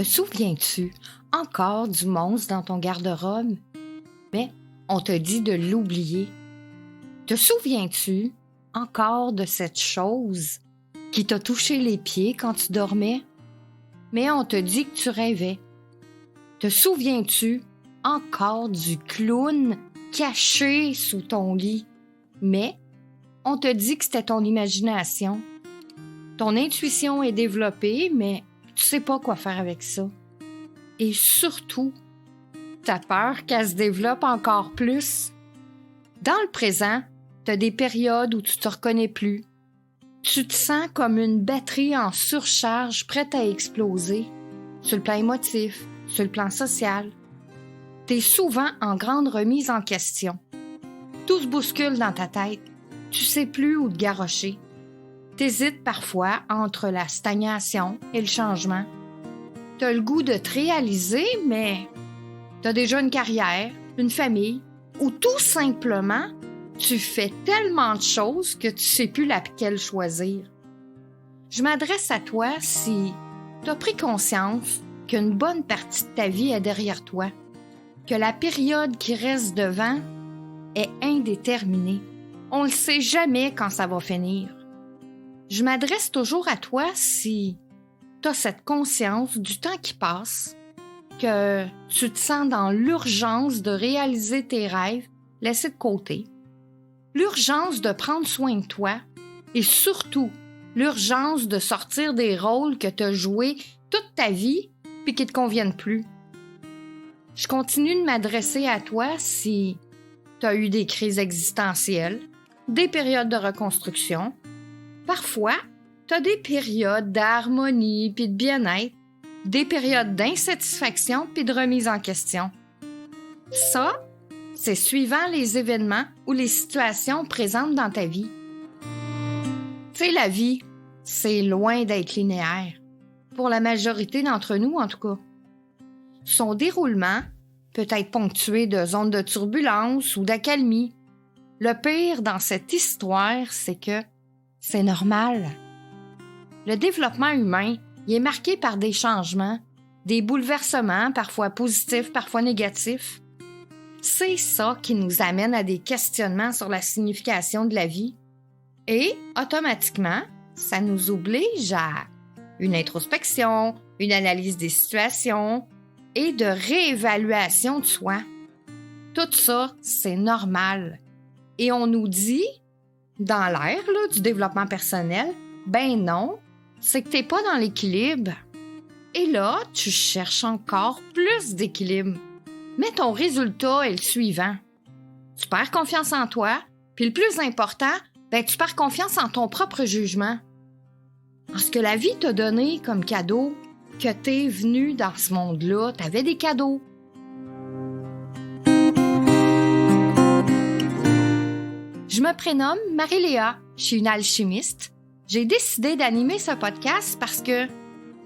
Te souviens-tu encore du monstre dans ton garde-robe? Mais on te dit de l'oublier. Te souviens-tu encore de cette chose qui t'a touché les pieds quand tu dormais? Mais on te dit que tu rêvais. Te souviens-tu encore du clown caché sous ton lit? Mais on te dit que c'était ton imagination. Ton intuition est développée, mais tu sais pas quoi faire avec ça. Et surtout, t'as peur qu'elle se développe encore plus. Dans le présent, t'as des périodes où tu te reconnais plus. Tu te sens comme une batterie en surcharge prête à exploser, sur le plan émotif, sur le plan social. T'es souvent en grande remise en question. Tout se bouscule dans ta tête. Tu sais plus où te garrocher. T'hésites parfois entre la stagnation et le changement. T'as le goût de te réaliser, mais t'as déjà une carrière, une famille, ou tout simplement, tu fais tellement de choses que tu sais plus laquelle choisir. Je m'adresse à toi si t'as pris conscience qu'une bonne partie de ta vie est derrière toi, que la période qui reste devant est indéterminée. On ne sait jamais quand ça va finir. Je m'adresse toujours à toi si t'as cette conscience du temps qui passe, que tu te sens dans l'urgence de réaliser tes rêves laissés de côté, l'urgence de prendre soin de toi et surtout l'urgence de sortir des rôles que tu as joués toute ta vie puis qui ne te conviennent plus. Je continue de m'adresser à toi si tu as eu des crises existentielles, des périodes de reconstruction. Parfois, tu as des périodes d'harmonie puis de bien-être, des périodes d'insatisfaction puis de remise en question. Ça, c'est suivant les événements ou les situations présentes dans ta vie. Tu sais, la vie, c'est loin d'être linéaire. Pour la majorité d'entre nous, en tout cas. Son déroulement peut être ponctué de zones de turbulence ou d'accalmie. Le pire dans cette histoire, c'est que c'est normal. Le développement humain, il est marqué par des changements, des bouleversements, parfois positifs, parfois négatifs. C'est ça qui nous amène à des questionnements sur la signification de la vie. Et, automatiquement, ça nous oblige à une introspection, une analyse des situations et de réévaluation de soi. Tout ça, c'est normal. Et on nous dit, dans l'ère du développement personnel, ben non, c'est que t'es pas dans l'équilibre. Et là, tu cherches encore plus d'équilibre. Mais ton résultat est le suivant. Tu perds confiance en toi, puis le plus important, tu perds confiance en ton propre jugement. En ce que la vie t'a donné comme cadeau, que t'es venu dans ce monde-là, t'avais des cadeaux. Je me prénomme Marie-Léa, je suis une alchimiste. J'ai décidé d'animer ce podcast parce que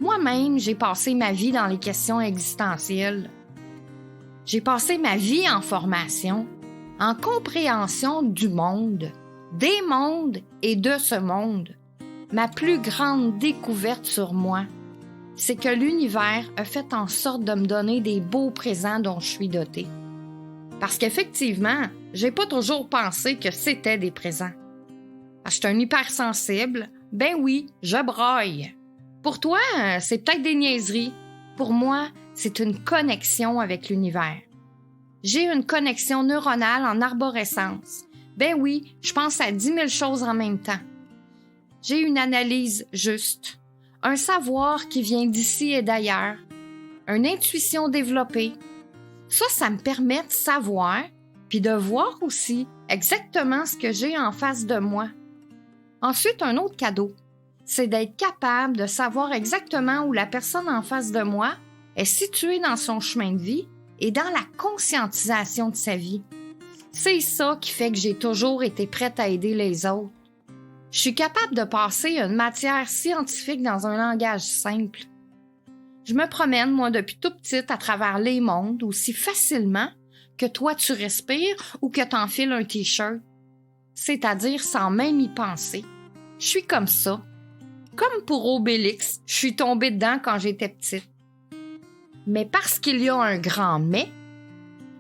moi-même, j'ai passé ma vie dans les questions existentielles. J'ai passé ma vie en formation, en compréhension du monde, des mondes et de ce monde. Ma plus grande découverte sur moi, c'est que l'univers a fait en sorte de me donner des beaux présents dont je suis dotée. Parce qu'effectivement, j'ai pas toujours pensé que c'était des présents. Parce que je suis un hypersensible, ben oui, je braille. Pour toi, c'est peut-être des niaiseries. Pour moi, c'est une connexion avec l'univers. J'ai une connexion neuronale en arborescence. Ben oui, je pense à 10 000 choses en même temps. J'ai une analyse juste, un savoir qui vient d'ici et d'ailleurs, une intuition développée. Ça me permet de savoir, puis de voir aussi exactement ce que j'ai en face de moi. Ensuite, un autre cadeau, c'est d'être capable de savoir exactement où la personne en face de moi est située dans son chemin de vie et dans la conscientisation de sa vie. C'est ça qui fait que j'ai toujours été prête à aider les autres. Je suis capable de passer une matière scientifique dans un langage simple. Je me promène, moi, depuis tout petite à travers les mondes aussi facilement que toi tu respires ou que t'enfiles un t-shirt. C'est-à-dire sans même y penser. Je suis comme ça. Comme pour Obélix, je suis tombée dedans quand j'étais petite. Mais parce qu'il y a un grand mais,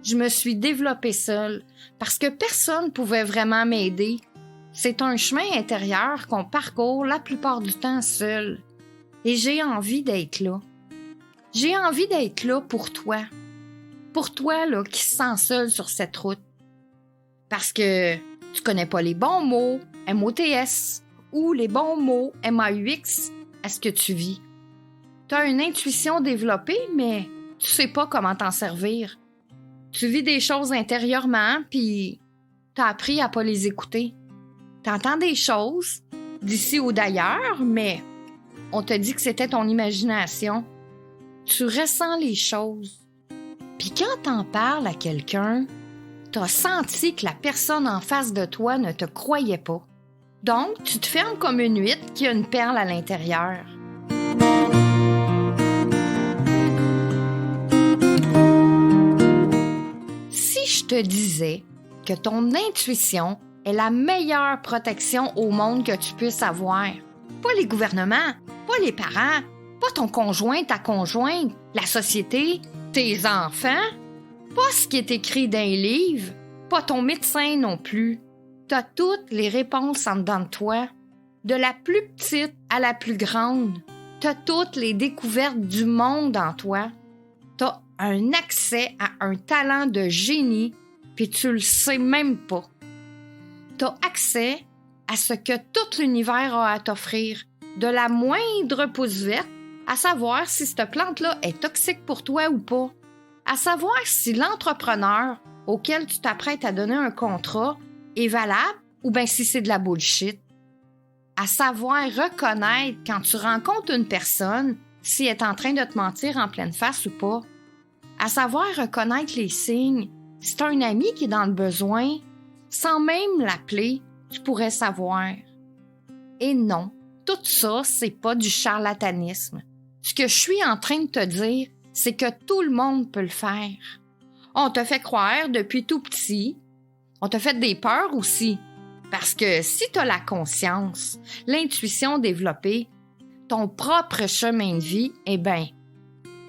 je me suis développée seule parce que personne ne pouvait vraiment m'aider. C'est un chemin intérieur qu'on parcourt la plupart du temps seul. Et j'ai envie d'être là. J'ai envie d'être là pour toi. Pour toi là, qui se sent seul sur cette route. Parce que tu connais pas les bons mots MOTS ou les bons mots MAUX à ce que tu vis. Tu as une intuition développée, mais tu sais pas comment t'en servir. Tu vis des choses intérieurement, puis t'as appris à pas les écouter. T'entends des choses, d'ici ou d'ailleurs, mais on te dit que c'était ton imagination. Tu ressens les choses. Puis quand t'en parles à quelqu'un, t'as senti que la personne en face de toi ne te croyait pas. Donc, tu te fermes comme une huître qui a une perle à l'intérieur. Si je te disais que ton intuition est la meilleure protection au monde que tu puisses avoir, pas les gouvernements, pas les parents, pas ton conjoint, ta conjointe, la société, tes enfants, pas ce qui est écrit dans les livres, pas ton médecin non plus. T'as toutes les réponses en dedans de toi, de la plus petite à la plus grande. T'as toutes les découvertes du monde en toi. T'as un accès à un talent de génie, puis tu le sais même pas. T'as accès à ce que tout l'univers a à t'offrir, de la moindre pousse verte, à savoir si cette plante-là est toxique pour toi ou pas, à savoir si l'entrepreneur auquel tu t'apprêtes à donner un contrat est valable ou bien si c'est de la bullshit, à savoir reconnaître quand tu rencontres une personne si elle est en train de te mentir en pleine face ou pas, à savoir reconnaître les signes. Si c'est un ami qui est dans le besoin, sans même l'appeler, tu pourrais savoir. Et non, tout ça, c'est pas du charlatanisme. Ce que je suis en train de te dire, c'est que tout le monde peut le faire. On te fait croire depuis tout petit. On te fait des peurs aussi. Parce que si tu as la conscience, l'intuition développée, ton propre chemin de vie, eh bien,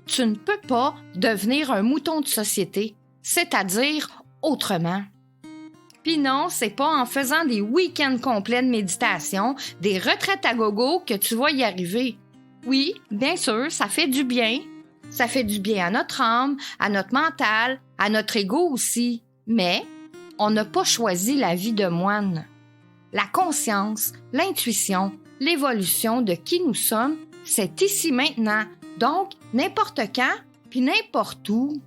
tu ne peux pas devenir un mouton de société, c'est-à-dire autrement. Puis non, c'est pas en faisant des week-ends complets de méditation, des retraites à gogo que tu vas y arriver. Oui, bien sûr, ça fait du bien. Ça fait du bien à notre âme, à notre mental, à notre ego aussi. Mais on n'a pas choisi la vie de moine. La conscience, l'intuition, l'évolution de qui nous sommes, c'est ici maintenant. Donc, n'importe quand, puis n'importe où.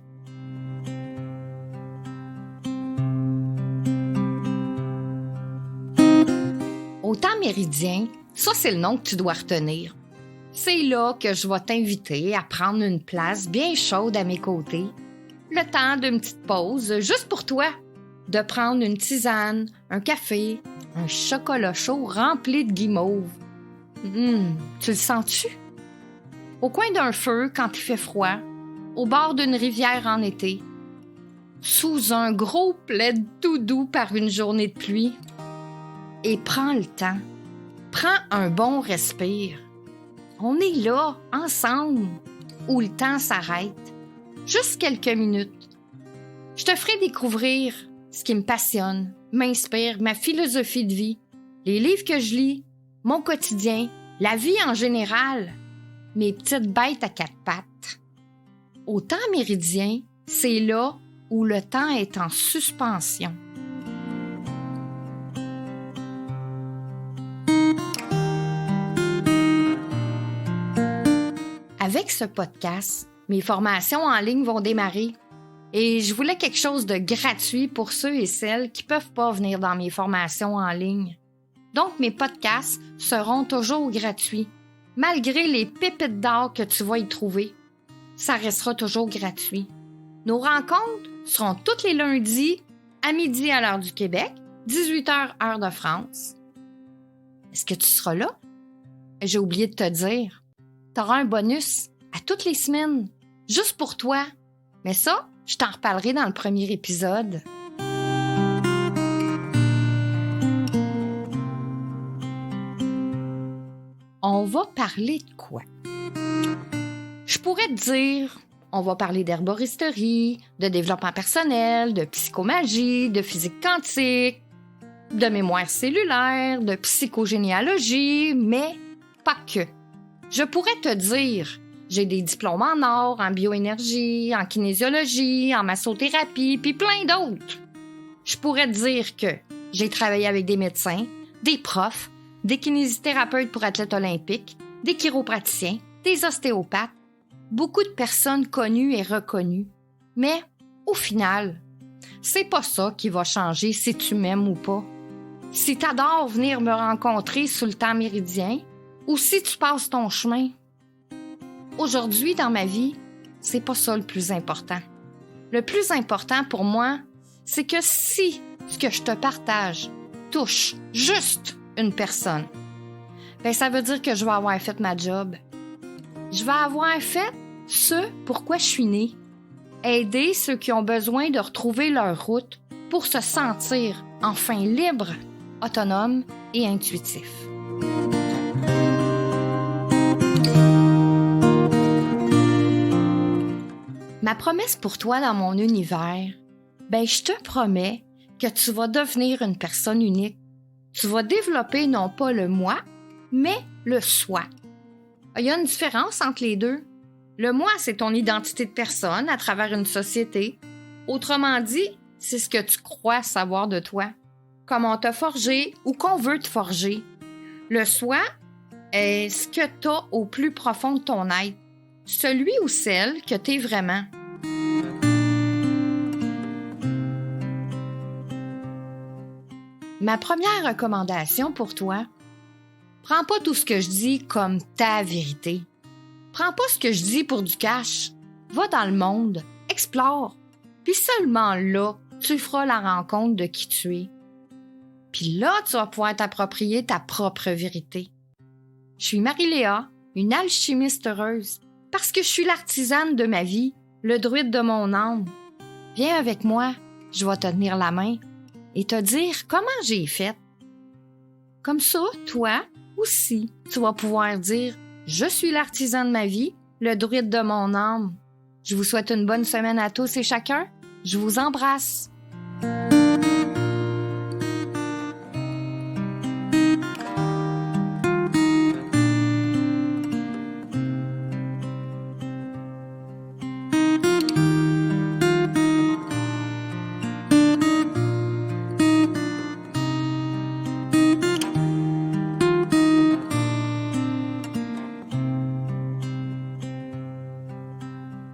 Au temps méridien, ça c'est le nom que tu dois retenir. C'est là que je vais t'inviter à prendre une place bien chaude à mes côtés. Le temps d'une petite pause, juste pour toi. De prendre une tisane, un café, un chocolat chaud rempli de guimauve. Tu le sens-tu? Au coin d'un feu quand il fait froid, au bord d'une rivière en été, sous un gros plaid tout doux par une journée de pluie. Et prends le temps. Prends un bon respire. On est là, ensemble, où le temps s'arrête. Juste quelques minutes. Je te ferai découvrir ce qui me passionne, m'inspire, ma philosophie de vie, les livres que je lis, mon quotidien, la vie en général, mes petites bêtes à quatre pattes. Au temps méridien, c'est là où le temps est en suspension. Avec ce podcast, mes formations en ligne vont démarrer et je voulais quelque chose de gratuit pour ceux et celles qui ne peuvent pas venir dans mes formations en ligne. Donc, mes podcasts seront toujours gratuits, malgré les pépites d'or que tu vas y trouver. Ça restera toujours gratuit. Nos rencontres seront tous les lundis à midi à l'heure du Québec, 18h heure de France. Est-ce que tu seras là? J'ai oublié de te dire. Tu auras un bonus à toutes les semaines, juste pour toi. Mais ça, je t'en reparlerai dans le premier épisode. On va parler de quoi? Je pourrais te dire On va parler d'herboristerie, de développement personnel, de psychomagie, de physique quantique, de mémoire cellulaire, de psychogénéalogie, mais pas que. Je pourrais te dire, j'ai des diplômes en or, en bioénergie, en kinésiologie, en massothérapie, puis plein d'autres. Je pourrais te dire que j'ai travaillé avec des médecins, des profs, des kinésithérapeutes pour athlètes olympiques, des chiropraticiens, des ostéopathes, beaucoup de personnes connues et reconnues. Mais au final, c'est pas ça qui va changer si tu m'aimes ou pas. Si t'adores venir me rencontrer sous le temps méridien ou si tu passes ton chemin. Aujourd'hui, dans ma vie, c'est pas ça le plus important. Le plus important pour moi, c'est que si ce que je te partage touche juste une personne, ben ça veut dire que je vais avoir fait ma job. Je vais avoir fait ce pourquoi je suis née. Aider ceux qui ont besoin de retrouver leur route pour se sentir enfin libres, autonomes et intuitifs. Ma promesse pour toi dans mon univers, ben je te promets que tu vas devenir une personne unique. Tu vas développer non pas le moi, mais le soi. Il y a une différence entre les deux. Le moi, c'est ton identité de personne à travers une société. Autrement dit, c'est ce que tu crois savoir de toi, comment on t'a forgé ou qu'on veut te forger. Le soi est ce que tu as au plus profond de ton être, celui ou celle que tu es vraiment. Ma première recommandation pour toi, prends pas tout ce que je dis comme ta vérité. Prends pas ce que je dis pour du cash. Va dans le monde, explore, puis seulement là, tu feras la rencontre de qui tu es. Puis là, tu vas pouvoir t'approprier ta propre vérité. Je suis Marie-Léa, une alchimiste heureuse, parce que je suis l'artisane de ma vie, le druide de mon âme. Viens avec moi, je vais te tenir la main et te dire comment j'ai fait. Comme ça, toi aussi, tu vas pouvoir dire « Je suis l'artisan de ma vie, le druide de mon âme ». Je vous souhaite une bonne semaine à tous et chacun. Je vous embrasse.